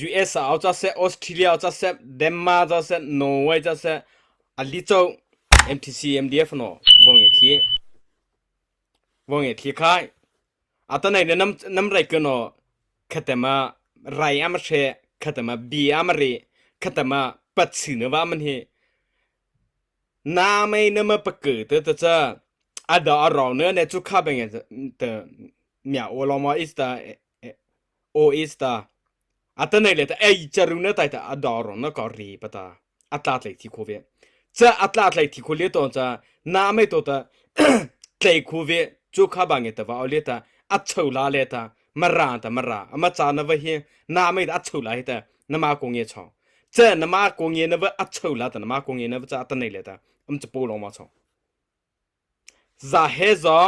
US เอาจะเซออสเตรเลียเอาจะเซเดนมาร์กจะเซนอร์เวย์จะเซอันลิโจ MTC MDF เนาะวงเอทีค่ายอัตไหนเนี่ยน้ำไรกันเนาะขัดมาไรอามาเชขัดมาบีอามาเรขัดมาปัดสินว่ามันเฮน้าไม่เนื้อมาปะเกิดแต่จะอันดาเราเนื้อเนี่ยจุกข้าเป็นไงแต่เมียโอลามาอิสตาโออิสตาอัตไหนเลยแต่จะรู้เนื้อแต่อันดาเราเนื้อก็รีปะตาอัตลาดเลยที่คูเวจะอัตลาดเลยที่คูเลียตัวจะน้าไม่ตัวแต่ใจคูเวจุกข้าบางอย่างแต่ว่าเอาเลียแต่อัดเชื่อลาเลียแต่มารามาจานว่าเฮน้าไม่อัดเชื่อลาเฮแต่น้ำมากงเงี้ยช่องเจ้าน้ำมากงเงี้ยนว่าอัดเชื่อลาแต่น้ำมากงเงี้ยนว่าจะอัตไหนเลยแต่จะปูลงมาช่องจะเฮซอ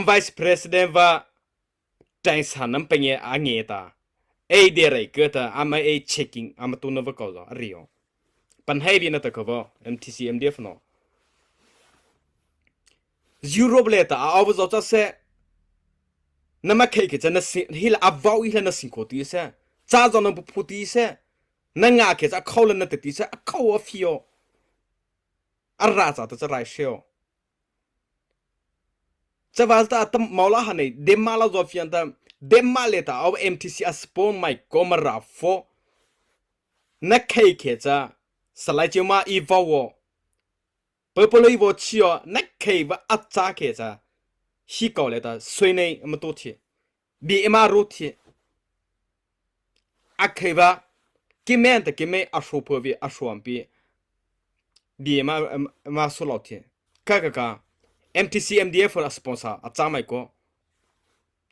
vice president ว่าใจสันน้ำเป็นยังอ่างเงี้ยตาเดียร์ไรก็แต่checking ตุนว่าก็จะเรียวปัญหาดีนะแต่ก็ว่า MTC MDF เนาะยูโรเบลต้าเอาไปจะเสน้ำมันเคยจะนั่งฮิลอับว้าวฮิลนั่งสิงโคตีเสจ้าจอนับพูตีเสนั่งงาเคจะเข้าเลยนั่งตีเสเข้าว่าฟิโออะไรจะไรเชียวจะว่าแต่ตั้มมาละฮันนี่เดมาลาจอฟิอันตั้มเดมาเลต้าเอา MTC อัสปอนไม่ก็มาราฟอนักเคยจะสไลด์เจ้ามาอีวาวเปิดเลยว่าเชียวนักเคยว่าอัจฉริยะฮิกเอาเลยแต่สวยในมันตัวที่บีเอ็มอาร์รูที่อักเคยว่ากิมเมนต์กิมเมย์อาชูเปอร์วีอาชูอัมพีบีเอ็มอาร์มาสุลที่ก็ MTC MDF ฟอร์สปอนเซอร์อัจฉริยะก็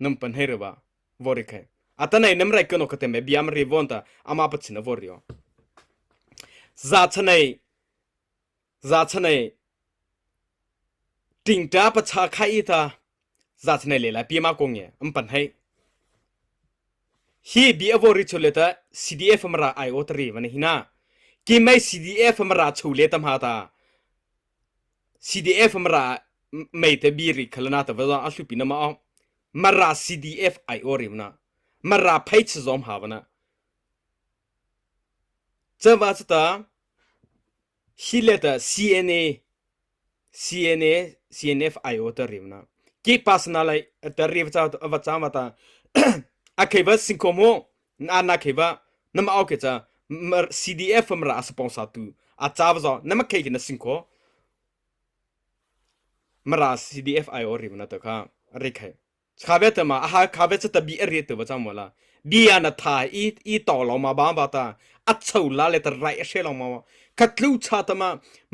น้ำปัญหาเรื่องวอริกให้อัตนั้นน้ำไรกันก็เต็มบีเอ็มรีวอนต์อามาปัจจินวอริโอจัดในติงจ้าประชาใครตาจัดในเลยละพี่มากงเงี้ยปัญหาฮีบีเอวอริชุเลต้า CDF มาราไอโอตรีวันนี้นะกิมไม่ CDF มาราชุเลต้ามาตา CDF มาราไม่แต่บีริขลนาแต่ว่าอัลลุปินามารา CDF ไอโอริมนะมาราเพจซอมหาวนะจะว่าจะตาฮิเลต้า CNF ไอโอตริมนะกีพาสนาไลตริฟจ้าวัชมาตาอาเคว่าสิงคโปร์นาเคว่าน้ำเอาเกจ้า CDF มาราสปอนเซอร์ตูอาจ้าว่าน้ำเคยกินสิงคโปร์มารา CDF ไอโอริมนะตัวข้าเรียกให้ข้าเวทมาข้าเวทจะบีเรียตัวว่าจ้ามัวละบีอันท้ายอีต่อลงมาบ้างบ้าตาอัดเช่าลาเลตไรเชลงมาคัดลูชาตม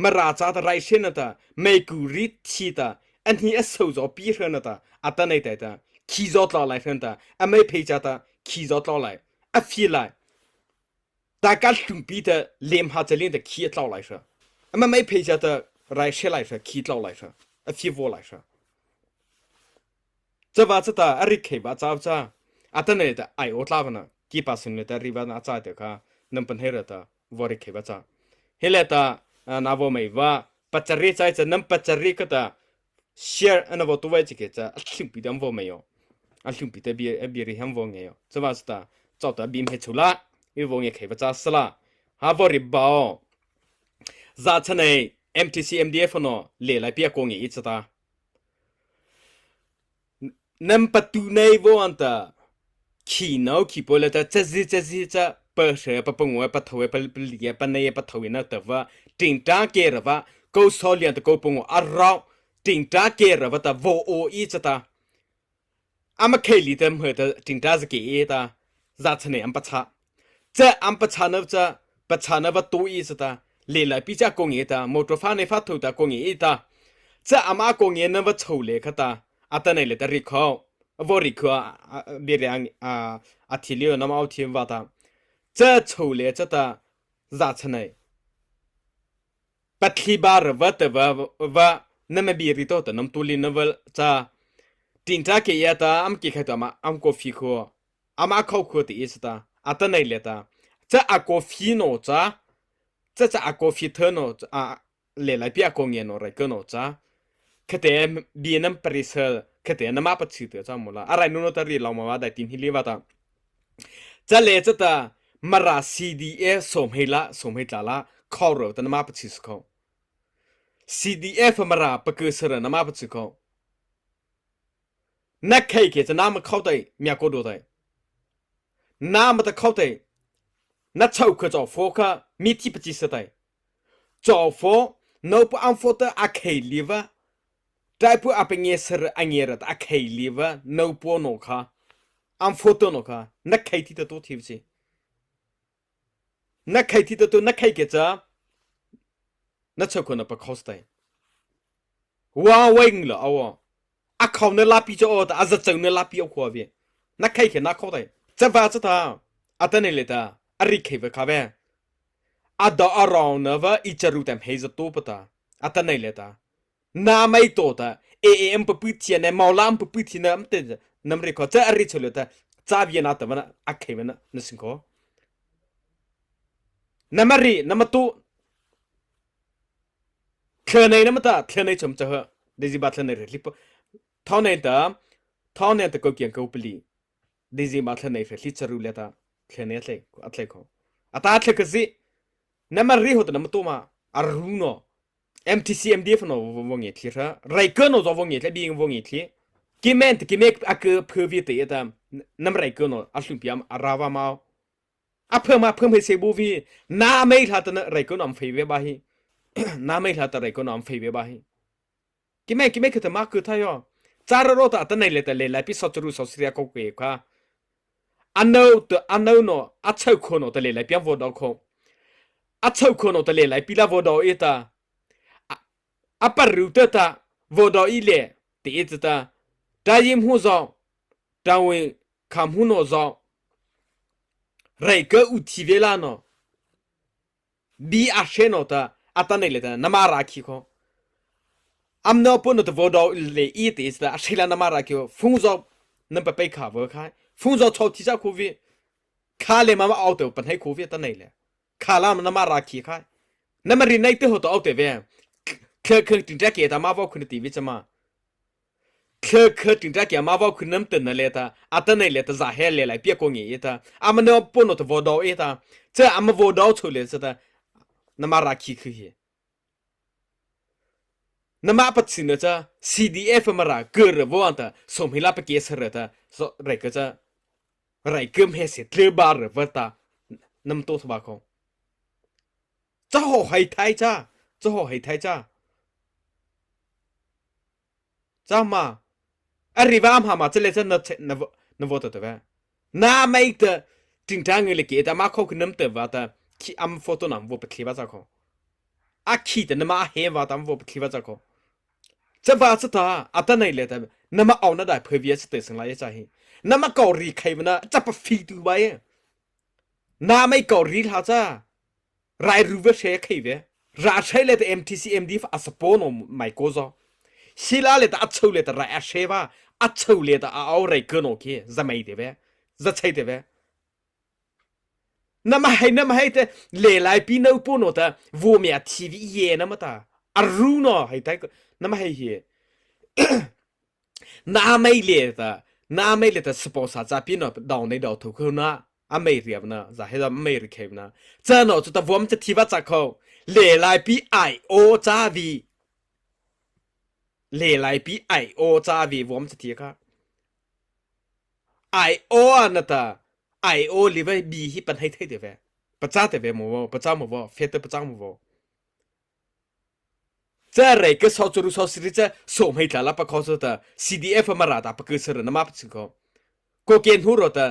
าราชาตไรเชนตาไม่กูริทีตาอันนี้สู้จอปีเรนตาอัตในแต่ตาขี้จอดลาไลเฟนตาอันไม่เพจตาขี้จอดลาไลอัฟฟีไลตาการทุ่มปีตาเลี้ยมหาจะเลี้ยงตาขี้ลาไลเชอันไม่เพจตาไรเชลไลเชขี้ลาไลเชอัฟฟีวอไลเชจะว่าจะตาอริเคว่าจ้าอัตในแต่ไอโอตลาวันนะกี่ปัสเนี่ยแต่รีวันอาจารย์เด็กค่ะนั่นเป็นเหตุวอริเคว่าจ้าเฮเลต้านาวไม่ว่าปัจจัยใจจะนั่นปัจจัยก็ตาเชียร์อันนั้นตัวไว้จิกจะอัลลิมปิดอันวอไม่ยออัลลิมปิดบีริฮัมวงเงียจะว่าจะตาเจ้าตาบีมเฮชุละอีวงเงียเคว่าจ้าสละฮาวอริบ้าจัดใน MTC MDF เนาะเลี้ยไลเปียกงเงียจะตานั่นประตูในวันตาขี้นาวขี้ปลาตาจะเปิดเผยปะปงว่าปะทวีปะเลียปะเนยปะทวีนะแต่ว่าติงตาเกลว่ากูสอเลียนตะกูปงว่าอาราวติงตาเกลว่าตาโวโออีจะตาอามาเคลีเต็มเหตุติงตาจะเกยตาจัดในอัมปะชาจะอัมปะชานะจะปะชานะว่าตัวอีจะตาเลี้ยปีจากงเอตามอตรฟ้าในฟ้าถูตากงเอตาจะอามากงเอนะว่าชูเลขตาอัตในเลตริคอวอริคอเบียงอาทิลิโอน้ำเอาทีมว่าตาจะชูเลจะตาจัดในปัจจุบันว่าแต่ว่านั่นไม่บีริโตแต่น้ำตุลินว่าจะตินตาเกียตาอัมกิขัดมาอัมกอฟิคัวอามาเข้าขวดอีสตาอัตในเลตาจะอากอฟิโนจะอากอฟิเทโนเลไลปีอากงเงินอะไรก็โนจ้าคดีบีนัมปริเซอร์คดีน้ำมาปัจจุบันจ้ามูลอะไรนู้นตรีเรามาว่าได้ตินฮิลิวาตา จะเลจะตามารา CDF สมให้ละสมให้ตาละข้อเราแต่นมาปฏิสเขา CDF มาราปะกือสระนมาปฏิเขานักใครเกจะน้ำมันเข้าได้มีอะไรก็ดูได้น้ำมันจะเข้าได้นักเช่าคือจอโฟกัสมีที่ปฏิเสธได้จอโฟนเอาไปอันโฟตัวอาเคลีวะได้พวกอาเป็นเงี้ยสระอันเงี้ยระอาเคลีวะนเอาไปโนค่ะอันโฟตัวโนค่ะนักใครที่ตัวทีวีนักใครที่ตัวนักใครเกจะนักเช่าคนนับไปเข้าได้ว้าวเองเหรอเอาอาเขาเนื้อลาปีจะอดอาจจะเจอเนื้อลาปีเอาขวาเวียนักใครเขียนนักเข้าได้จะว่าจะท่าอัตเนเลตาอาริเคเวคาเวอาดอาราวน์เวออิจารุแต่เฮซตัวปตาอัตเนเลตาน้าไม่โตตาเอ็มปปิทีเนมาลามปปิทีเนมเตจน้ำเรียกว่าจะอาริชเลตาจ้าเวียนาตวันอักเควันนั่นสิงคน้ำมารีน้ำมาตุเธอในน้ำมาตาเธอในชมเจอเดซิบัตเธอในเรื่องลิปท่าในตาท่าในตะก็เกี่ยงกับปลีเดซิบัตเธอในเรื่องลิจารุเลตาเธอในอะไรอัตเลกอัตอัตเลกสิน้ำมารีหัวตน้ำมาตุมาอารุโน MTCMDF โนวงเงี้ยทีระไรเกินโนจะวงเงี้ยทีบีงวงเงี้ยทีกิเมกอักเพื่อวิเตยตามน้ำไรเกินโนอัลลุมพิยามอาราวามาอัพเพิ่มให้เซบูวีน้าไม่ทัดนะไรเกินอัมเฟย์บ้าฮีน้าไม่ทัดไรเกินอัมเฟย์บ้าฮีกิเมกคือแต่มาคือท้ายจาร์โรตอัตไหนเลยแต่เลยไลพิสอจรูสอสเรียกกูเอกค่ะอันนู้นโนอัชเชอคนโนแต่เลยไลพิอันวอดเอาคงอัชเชอคนโนแต่เลยไลพิลาวอดเอาเอตาอัปรุตตาวอดเอาอีเล่ตีเอตตาได้ยิมหูจองดาวิคำหูโนจองไรก็อุทิเวลาโนบีอาเชโนตาอัตไหนเลยแต่น้ำมาราคิโคอัมเนาปนตัววอดเอาเลยอีตีสตาอาเชลาน้ำมาราคิโคฟุ้งจองนั่นไปข่าวค่ะฟุ้งจองชอบที่จะคูวีข้าเลยมาเอาตัวปัญหาคูวีตั้งไหนเลยข้าลามน้ำมาราคิค่ะน้ำมารีนายตัวหัวตัวเอาตัวเว้ยเคยถึงจะเกี่ยตามาว่าคุณตีวิจมาเคยถึงจะเกี่ยมาว่าคุณน้ำตื่นนั่นเลยตาอัตไหนเลยตาจะเฮเลยเลยเปียกงเงี้ยตาอามันเนาปนตัววอดเอาเอตาเจ้าอามันวอดเอาช่วยเลยสตาน้ำมาราคิคือเฮน้ำมาปัจจุบันจ้า CDF มาราเกิดวันตาสมัยลาไปเกี่ยสระตาไรก็จะไรก็ไม่เสร็จเรือบาร์วัตาน้ำตัวสบายคงจะห่อให้ไทยจ้าจะห่อให้ไทยจ้าจ้ามาอะไรบ้างมาจะเล่นจะนวดตัวเว้ยน้าไม่เตอถึงทางเงลิกแต่มาเขาคือน้ำเตอว่าตาขี้อัมโฟโต้น้ำวัวไปคลิปจ้าเขาอาขี้แต่น้ำมาเฮว่าตามวัวไปคลิปจ้าเขาจะว่าจะตาอัตไหนเลยแต่น้ำมาเอาหน้าได้เพื่อเวียสเตสังไรจ้าเฮน้ำมาเกาหลีใครมันนะจะไปฟีดูไว้น้าไม่เกาหลีท่าจ้ารายรูเวอร์เชคใครเว้ยราใช้เลยแต่ MTCMD ฟ้าสปอนไม่โกซอศิลาเลยแต่อัจฉริยะแต่รายเชว่าอัจฉริยะแต่เอาอะไรเกินโอเคจะไม่ได้เว้ยจะใช่ได้เว้ยน้ำให้แต่เลี้ยไล่ปีนเอาปุ่นแต่วัวเมียทีวีเย่น้ำมาตาอารู้เนาะให้แต่น้ำให้เย่น้ำไม่เลี้ยแต่สปอนเซอร์จะปีนเอาดาวในดาวถูกคนนะอเมริกานะจะให้เราอเมริกานะเจ้าเนาะจุดแต่วัวมันจะทีว่าจะเขาเลี้ยไล่ปีไอโอจ้าวีเลี้ยไล่ปีไอโอจ้าวีวัวมันจะทีค่ะไอโอนะตาไอโอลิเวบีฮิปันให้เท่เดียวเว้ยประจ้าเดียวเว้ยมัวประจ้ามัวเฟตประจ้ามัวจะอะไรก็สอจรูสอสิริจะส่งให้ตาลับประคองสุดา CDF มาราตาประกึศรน้ำมาพิจิโกก็เกณฑ์หูรอตา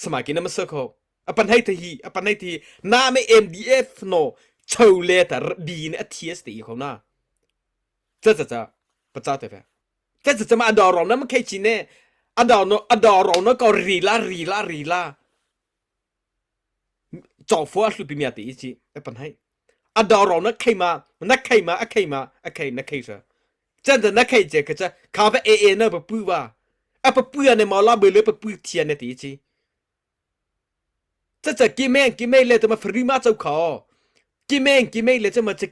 สมัยกินน้ำมันเสกเขาปันให้ทีปันให้ทีน้าไม่ MDF โนเช่าเลตาบีเนี่ย TSD เขาหน้าจะประจ้าเดียวเว้ยจะมาดอรองน้ำมันแค่จีเน่อดอรองก็รีลาจอฟัวสุดพิมีอะไรอีจีปัญหาอดอรองนักใครมานักใครซะจันจะนักใครเจก็จะข้าไปเอเนอร์ปะปื้อว่าปะปื้อในมอลาเบลเลยปะปื้อเทียนเนี่ยตีจีจะกิเมงเลยจะมาฟรีมาเจ้าเขากิเมงเลยจะมาจะ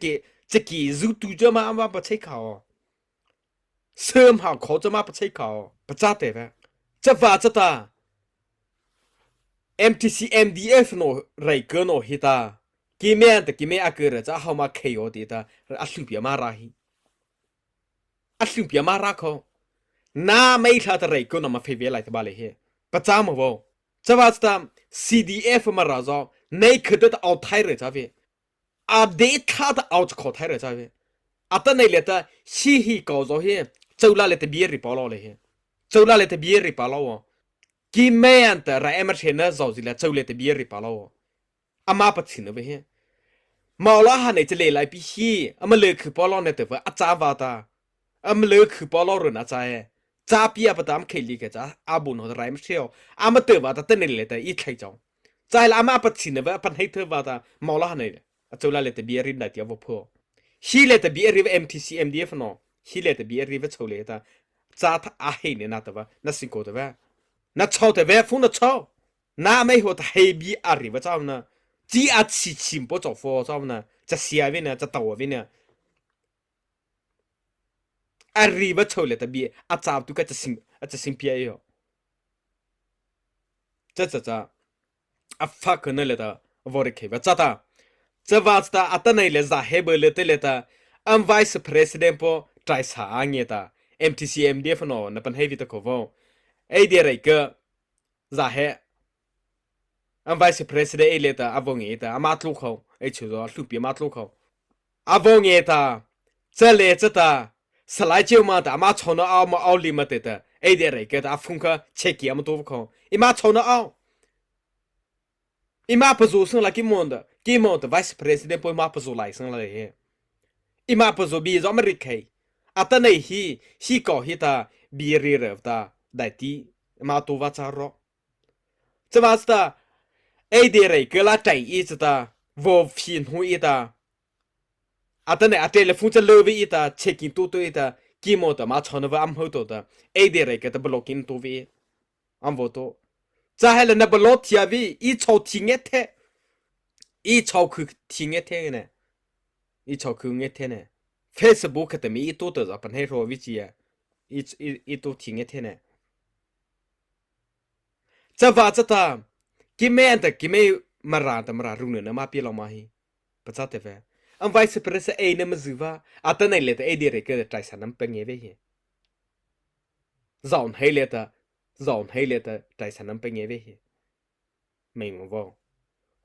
กี่รูตูจะมาปะใช้เขาเสริมหาเขาจะมาปะใช้เขาปะจ้าเตะจะว่าจะตา MTC MDF โนไรเกอร์โนฮิตากิเมนแต่กิเมอาเกอร์จะเอามาเคโอดีตาอัศลุเปียมาราฮีอัศลุเปียมาราเขาน้าไม่ทัดไรเกอร์นมาเฟเวลัยตบาเลยเฮประจำว่าจะว่าจะ CDF มาราจอในคืนจะเอาไทยเลยจ้าเวอาเดทัดเอาจะขอไทยเลยจ้าเวอาตในเลต้าชีฮีก่อจอเฮเจ้าลาเลตเบียริปาลอเลยเฮเจ้าลาเลตเบียริปาลอวะกิเมนแต่ไรเอเมอร์เชนเนอร์จอสิละเจ้าเลตเบียริปาลอวะอามาปัดสินเวเฮมาล้อหันในจะเลไลปีฮีอามาเลือกคือปอลอในแต่ว่าอาจารย์ว่าตาอามาเลือกคือปอลอรุนอาจารย์จ้าปีอาปตามเคลีกันจ้าอาบุนหัวไรไม่เชียวอามาเตอว่าตาเต้นเลยแต่อีใครจ้องใจละอามาปัดสินเวปันให้เธอว่าตามาล้อหันในเจ้าลาเลตเบียรินได้ที่ว่าพอฮีเลตเบียริว MTC MDF นอฮีเลตเบียริวโชเลตาจ้าท่าอาเฮเนี่ยนาแต่ว่านั่นสิงโกแต่ว่านั่นชอบแต่ว่าฟุ้งนั่นชอบน้าไม่หัวแต่เฮบีอาริวเจ้านะจีอาชีชิมปจอฟอเจ้านะจะเสียวินะจะตัววินะอาริวโชเลตเบียอาจารย์ตุกจะสิมเปียอยู่จะอาฟักนั่นเลยตาวอร์เคว่าจ้าตาจะว่าจะอัตนัยเลจ่าเฮเบลเลตเลตาอัน Vice President ปอใจสาอังเงตา MTC MDF นอนับเป็นเฮวิตะโควไอเดียไรก็จ่าเฮอัน Vice President เอเลตาอาวงเงตาอามาตลุเขาไอชูจอลุปีมาตลุเขาอาวงเงตาจะเลจะตาสลายเจียวมาตาอามาชนเอามาเอาลิมาเตตาไอเดียไรก็ตาฟุงก็เช็คกี้อามาตัวเขาอีมาชนเอาอีมาปะจูซึ่งละกี่มอนด์ Vice President ปอยมาปะจูไลซึ่งละเฮอีมาปะจูบีจอมริกเฮอัตในฮีก่อฮิตาบีรีเรฟตาได้ที่มาตัววัชารอจะว่าสตาไอเดียไรก็ละใจอีสตาวอฟินหูอีตาอัตในอัตเตลฟุนจะเลวีอีตาเช็คอินตัวอีตากี่มอนด์มาชนว่าอัมหูตัวตาไอเดียไรก็ตะบล็อกอินตัววีอัมโวโตจะให้เราบล็อกที่วีอีชาวทิ้งเทอีชาวคือทิ้งเทเนี่ยอีชาวคือเงเทเนี่ย Facebook แต่มีอีตัวตัวจะเป็นให้รู้วิจัยอีตัวทิ้งเทเนี่ยจะว่าจะตามกิเมนแต่กิเมมาราแต่มารารุ่งเนี่ยมาเปียลมาฮีประจัดเถอะอันไว้สเปรสเอเนี่ยมันจืว่าอัตนั่นเลยแต่เอเดียร์ก็จะใจสันน้ำเป็นยังไงเฮ้จอนให้เลยแต่ใจสันน้ำเป็นยังไงเฮ้ไม่งงว่า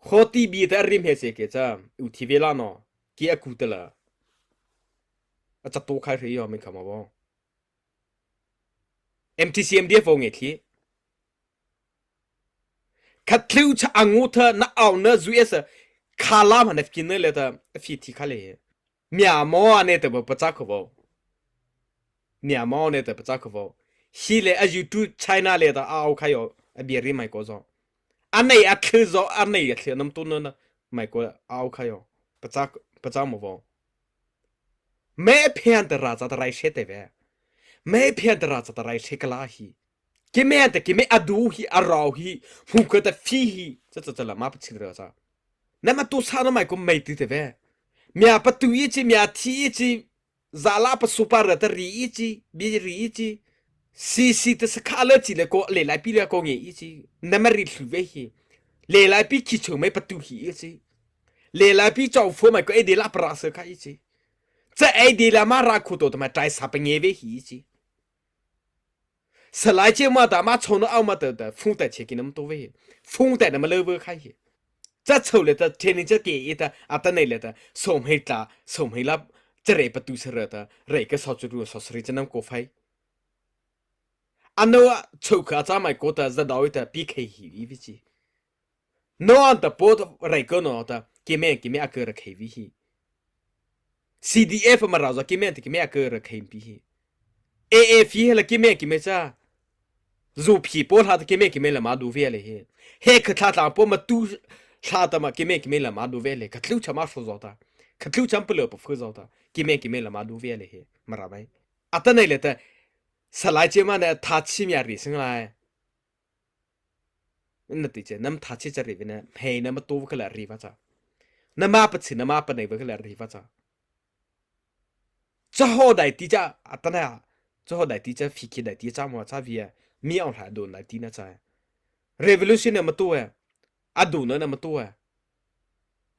ขอที่บีแต่ริมเฮเสกจ้าอุทิเวลาเนาะกี่อากูเตล่ะอาจจะตัวใครเรียกไม่คำว่า MTC MDF งเงี้ยคัดคิวชะอังูเธอน่าเอาเนื้อจุยเสคาลามันเอฟกินเนเลยแต่ฟิติคาเลยเมียมอเนี่ยแต่แบบประจักษ์ว่าเมียมอเนี่ยแต่ประจักษ์ว่าฮีเลยอายุทูไชน่าเลยแต่เอาใครเอาเบียร์ไม่ก็จะอันไหนอัดคือจะอันไหนอัดคือน้ำตุ้นนั่นไม่ก็เอาใครเอาประจักษ์มั้งว่าไม่เพียงแต่ราชาตรายเชตเว่ไม่เพียงแต่ราชาตรายเชกลาฮีกิเมนแต่กิเมอดูฮีอาราวฮีมุกแต่ฟีฮีจะละมาปชิดราชานั่นมาตัวสาวน้ำไม่ก็ไม่ติดเว่เมียปัตุยจีเมียทีจีซาลาปสุปาร์ตรีจีบีรีจีซีตสคาเลจีเลโกเลไลปีเลโกเงี้ยจีนั่นมาริลเวฮีเลไลปีคิดชงไม่ปัตุฮีจีเลไลปีเจ้าฟัวไม่ก็เอเดลาปราศกายจีจะเอเดลามารักคุโตแต่มาใจสับเงี้ยเวฮีจีสลายเจ้ามาแต่มาชนเอามาแต่ฟุ้งแต่เช็กินน้ำตัวเวฟุ้งแต่นั่นมาเลเวอร์ใครจะโชว์เลยแต่เทนิจะเกยแต่อัตเนเลยแต่สมเหตุสมเหตุจะเรประตูเสร็จแต่เรก็สอดจุดสอดสริจะน้ำโกไฟอันนั้นโชว์ข้าจะไม่ก็แต่จะดาวแต่ปีเคฮีวิจิโน้อันแต่ปวดเรก็โน้แต่กิเมอาเกอร์เควิฮี CDF มาเราจะกิเมอาเกอร์เควิฮี AF ละกิเมจ้ารูปีปวดหาแต่กิเมละมาดูเวลเลยเฮคือท่าทางปวดมาตูชาตมากิเมละมาดูเวลเลยคัดลิ้วชะมาฟูจอตาคัดลิ้วชะเปลือกปฟูจอตากิเมละมาดูเวลเลยมาราไหมอัตนั่นเลยแต่สลายเจมันเนี่ยทัชชิมีอะไรสิ่งไรนั่นติเจน้ำทัชชิจะรีบเนี่ยเฮน้ำมาตัวก็เลยรีบจ้าน้ำมาปัดสิน้ำมาปัดไหนก็เลยรีบจ้าจะหอได้ที่จะอัตนั่นจะหอได้ที่จะฟิกได้ที่จะมัวจ้าวีมีอันหาโดนได้ที่นั่นจ้า revolution เนี่ยมาตัว อดูนั่นมาตัว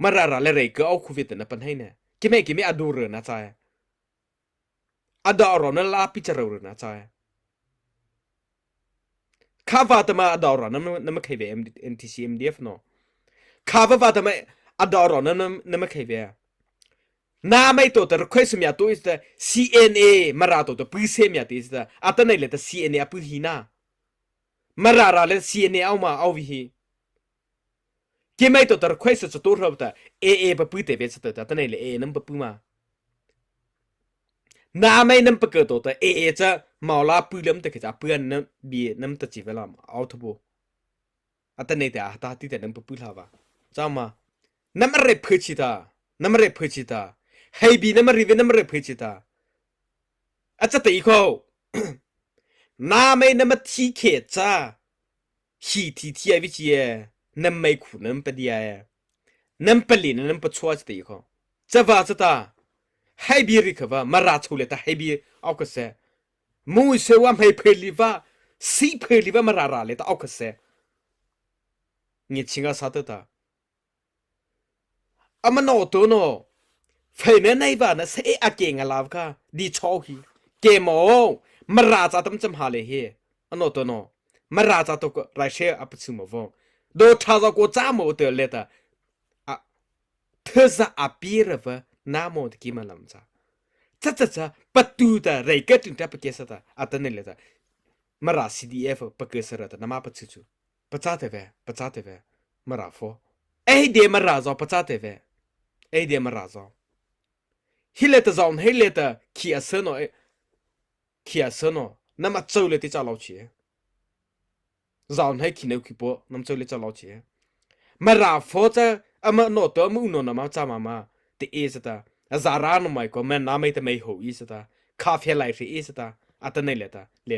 มาราเลยก็เอาคูวิดนะปัญหาเนี่ยกิไม่อดูเรนะใจอดอรนั่นลาพิจารณานะใจข้าวาตมาอดอรนั่นไม่เคยเวMTCMDFเนาะข้าวาตมาอดอรนั่นไม่เคยเวน้าไม่ตัวแต่เราเคยสมัยตัวอิสต์ CNA มาราตัวปืนเสียมีตัวอิสต์อัตนั่นเลยแต่ CNA ปืนหินามาราเลย CNA เอาวิธีกิไม่ตัวแต่เราเคยสุดตัวเราแต่ AA ปปืนเตะเวสต์แต่อัตนั่นเลย AA นั่นปปืนมาน้าไม่นั่นปเกิดตัวแต่ AA จะมาลาปืนเล่มแต่ก็จะปืนนั่นบีนั่นตัดจีเวลาเอาทุบอัตนั่นแต่อาตาที่แต่นั่นปปืนลาวะจำมานั่นมันเรพชิตานั่นมันเรพชิตาเฮ้ยบีนั่นมันรีเวนั่นมันเรพชิตาอาจจะตีเขาน้าไม่นั่นมันที่เขตจ้าฮีที่ไอ้วิจิเอนั่นไม่คู่นั่นเป็นดีไอนั่นเป็นลีนั่นเป็นชัวจะตีเขาจะว่าจะตาให้บีริกว่ามาราชูเลตาให้บีเอากระเซมูเสว่าไม่เพลิว่าสีเพลิว่ามาราเลตาเอากระเซงี้ชิงอาซาตตาอามันโนตัวโนเฟนในบ้านนะเสอเก่งอะไรกันดีชอบฮีเกมโอมาราจาตั้มจำหาเลยเฮอันโนตัวโนมาราจาตัวก็ไรเชื่ออับซึมวงโดชาจากกูจ้าโมเตอร์เลตาอะเธอจะอับปีระวะน้าโมตกิมาลำจ้าปัตตูตาไรก็ถึงจะไปเกษตรอัตเนเลตามารา CDF ไปเกษตรน้ามาปัจจุปัจจัตเวมาราโฟเอ้เดียมาราจาปัจจัตเวเอ้เดียมาราจาฮิเลตจอนฮิเลตขี้อาศัยโนขี้อาศัยโนน้ำมันเจ้าเลติจ้าเราเชียจอนให้ขี้เนื้อขี้ปอน้ำเจ้าเลติจ้าเราเชียมาราฟอจะอามันโนตัวมึงโนน้ำมันจ้ามาที่เอสตาจารานุไม่ก็มันน้ำไม่แต่ไม่หูอีสตาคาเฟ่ไลฟ์เอสตาอัตเนเลตาเล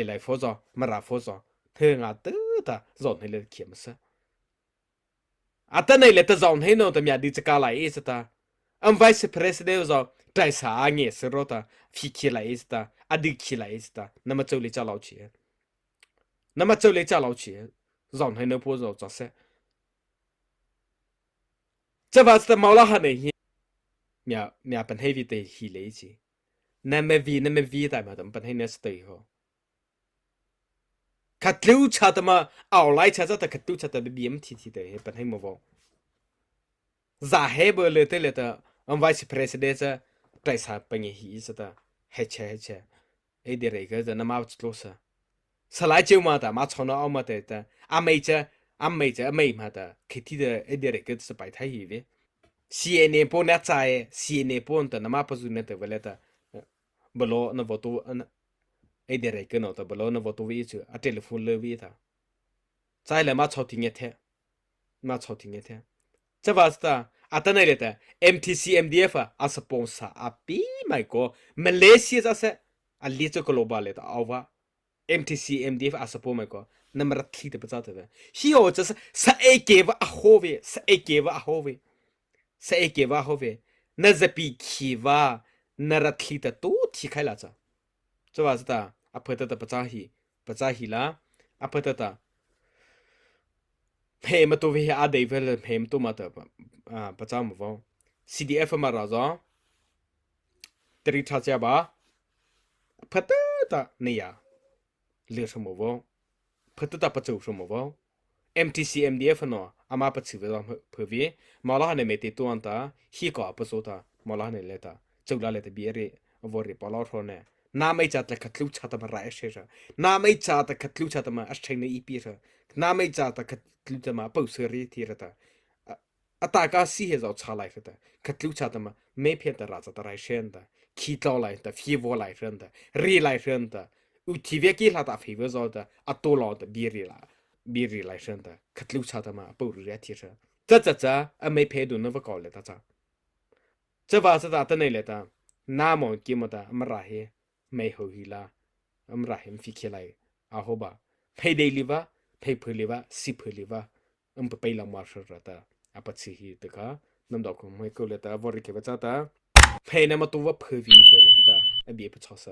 ไลฟอจ้ามาราฟอจ้าเธองาตื้อตาจอนให้เลขี้มันซะอัตเนเลตจอนให้โนแต่มีอดีตกาลายเอสตาvice president zo tai sa ange serota fikila esta adikila esta nama chole cha lao chi nama chole cha lao chi zon hai no po zo za se cha va sta ma la ha ne hi mya pan heavy te hi le chi nama vi ta ma dam pan hai ne sta ho khatlu cha ta ma aw lai cha za ta khatlu cha ta bi em ti te pan hai mo vo za he bo le te le ta vice president tai sa pange hi sa ta heche e de re ga na ma chlo sa salai ceu ma ta ma chona au ma te ta a mei ma ta khiti de e de re ga sa pai thai hi ve cna po na chai cna po ta na ma pa zu ne te vele ta bolo na voto e de re ga no ta bolo na voto vi chu a telephone le vi ta chai le ma chau ti nge the cha va sta atana leta MTCMDF a sponsor a pi mai ko Malaysia za se a lito global leta awa MTCMDF a support mai ko namra thi te pata te hi ho cha sa e ke va a hove na zapi ki va na ra thi ta tu thi khai la cha va sta a phata ta pata hi la a phata taเพมตัววิอาเดวิลเพมตัวมาตัวประจำว่า CDF มาราจาตรีทัศยาบะพัตตาเนี่ยเลือดสมว่าพัตตาปัจจุสมว่า MTCMDF เนาะอามาปัจจุบันเพื่อวิมาลาเนี่ยไม่ติดตัวอันตาฮีก็ปัจจุบันมาลาเนี่ยเลตาจุลาเลตเบียร์วอริปอลาร์โรเนี่ยน้าไม่จัดแต่ขัดลุชาตมาไรเชื่อน้าไม่จัดแต่ขัดลุชาตมาอัศเนอีปีร์น้าไม่จัดแต่ขัดลุชามาปุ๊บเสรีทีระตาอัตากาสีเหจ้าชาไลฟ์ตาขัดลุชาตมาไม่เพียงแต่ราชตาไรเช่นตาขีดลอไลฟ์ตาฟีวอไลฟ์ตารีไลฟ์ตาอุทิเวกิลาตาฟีวอจอตาอัตโตลอตาบีรีไลฟ์ตาขัดลุชาตมาปุ๊บเรียทีระจ้าไม่เพดูนวกอลเลยตาจะว่าสตาตั้งไหนเลยตาน้ามองกิมตาอมราเฮไม่หูฮิลาอมราเฮมฟิกเฮลัยอาโฮบะเพย์เดลิวะเพย์เพลิวะสิเพลิวะไปลำมาร์ชร์ตาอาปัจฉิฮิตกาน้ำดอกไม่ก็เลยตาวอริเกวจ้าตาเพย์นำมาตัวเพย์วีเดลตาอบีเอปชอส